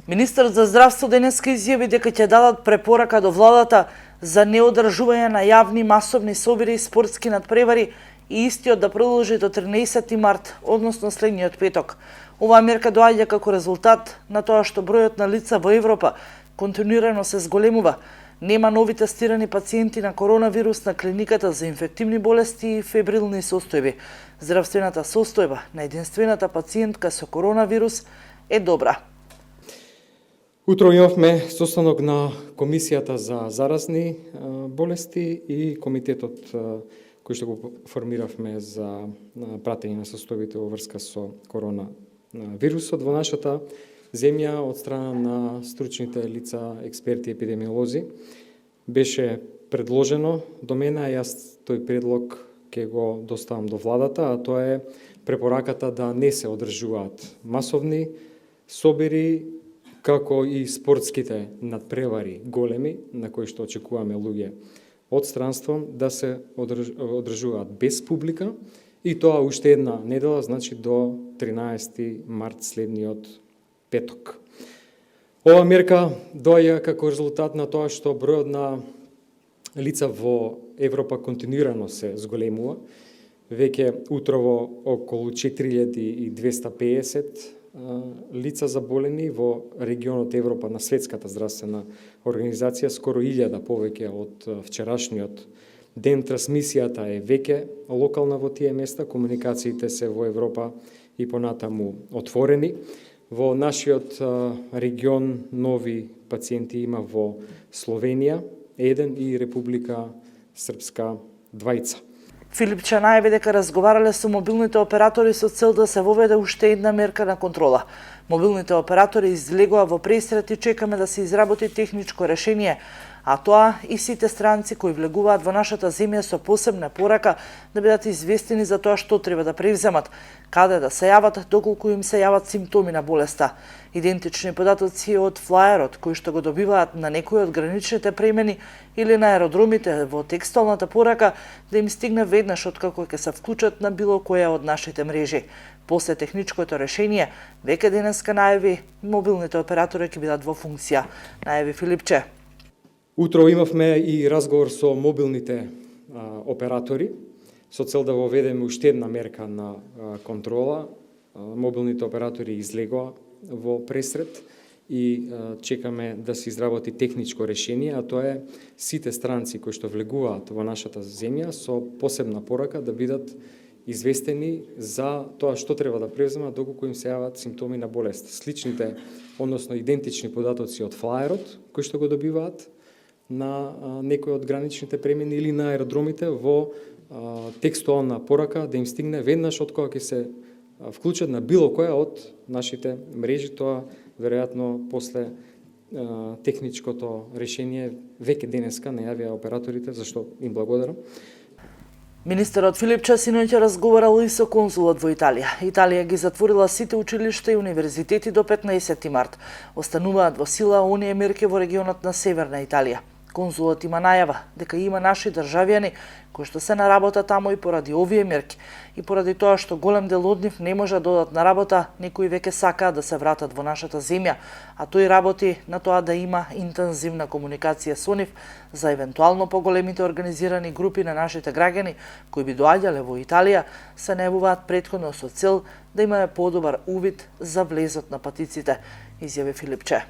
Министерот за здравство денеска изјави дека ќе дадат препорака до владата за неодржување на јавни масовни собири и спортски надпревари и истиот да продолжи до 13 март, односно следниот петок. Оваа мерка доаѓа како резултат на тоа што бројот на лица во Европа континуирано се зголемува. Нема нови тестирани пациенти на коронавирус на клиниката за инфективни болести и фебрилни состојби. Здравствената состојба на единствената пациентка со коронавирус е добра. Утро имавме состанок на Комисијата за заразни болести и комитетот кој што го формиравме за пратење на состојбите во врска со коронавирусот во нашата земја од страна на стручните лица, експерти, епидемиолози. Беше предложено до мене, а јас тој предлог ќе го доставам до владата, а тоа е препораката да не се одржуваат масовни собири, како и спортските надпревари големи, на кои што очекуваме луѓе од странство, да се одржуваат без публика, и тоа уште една недела, значи до 13 март следниот петок. Ова мерка доаѓа како резултат на тоа што бројот на лица во Европа континуирано се зголемува. Веќе утрово околу 4250 лица заболени во регионот Европа на Светската здравствена организација, скоро 1000 повеќе од вчерашниот ден. Трансмисијата е веќе локална во тие места, комуникациите се во Европа и понатаму отворени. Во нашиот регион нови пациенти има во Словенија 1 и Република Српска 2. Филипче најави дека разговарале со мобилните оператори со цел да се воведе уште една мерка на контрола. Мобилните оператори излегоа во пресрет и чекаме да се изработи техничко решение, а тоа и сите странци кои влегуваат во нашата земја со посебна порака да бидат известени за тоа што треба да превземат, каде да се јават доколку им се јават симптоми на болеста. Идентични податоци од флаерот кои што го добиваат на некои од граничните премени или на аеродромите во текстуалната порака да им стигне веднаш откако ќе се вклучат на било која од нашите мрежи. После техничкото решение, веќе денеска најави мобилните оператори ќе бидат во функција. Најави Филипче. Утро имавме и разговор со мобилните оператори со цел да воведеме уште една мерка на контрола. Мобилните оператори излегоа во пресрет и чекаме да се изработи техничко решение, а тоа е сите странци кои што влегуваат во нашата земја со посебна порака да бидат известени за тоа што треба да превземат доколку им се јават симптоми на болест. Сличните, односно идентични податоци од флаерот кои што го добиваат на некои од граничните премини или на аеродромите во текстуална порака да им стигне веднаш од кога ќе се вклучат на било која од нашите мрежи. Тоа веројатно после техничкото решение веќе денеска најавија операторите, зашто им благодарам. Министерот Филипче синоќа разговарал и со конзулот во Италија. Италија ги затворила сите училишта и универзитети до 15 март. Остануваат во сила оние мерки во регионот на Северна Италија. Конзулот има најава дека има наши државјани кои што се на работа таму и поради овие мерки и поради тоа што голем дел од нив не може да одат на работа, некои веќе сакаат да се вратат во нашата земја, а тој работи на тоа да има интензивна комуникација со нив за евентуално поголемите организирани групи на нашите граѓани кои би доаѓале во Италија, се најавуваат претходно со цел да имаме подобар увид за влезот на патиците, изјави Филипче.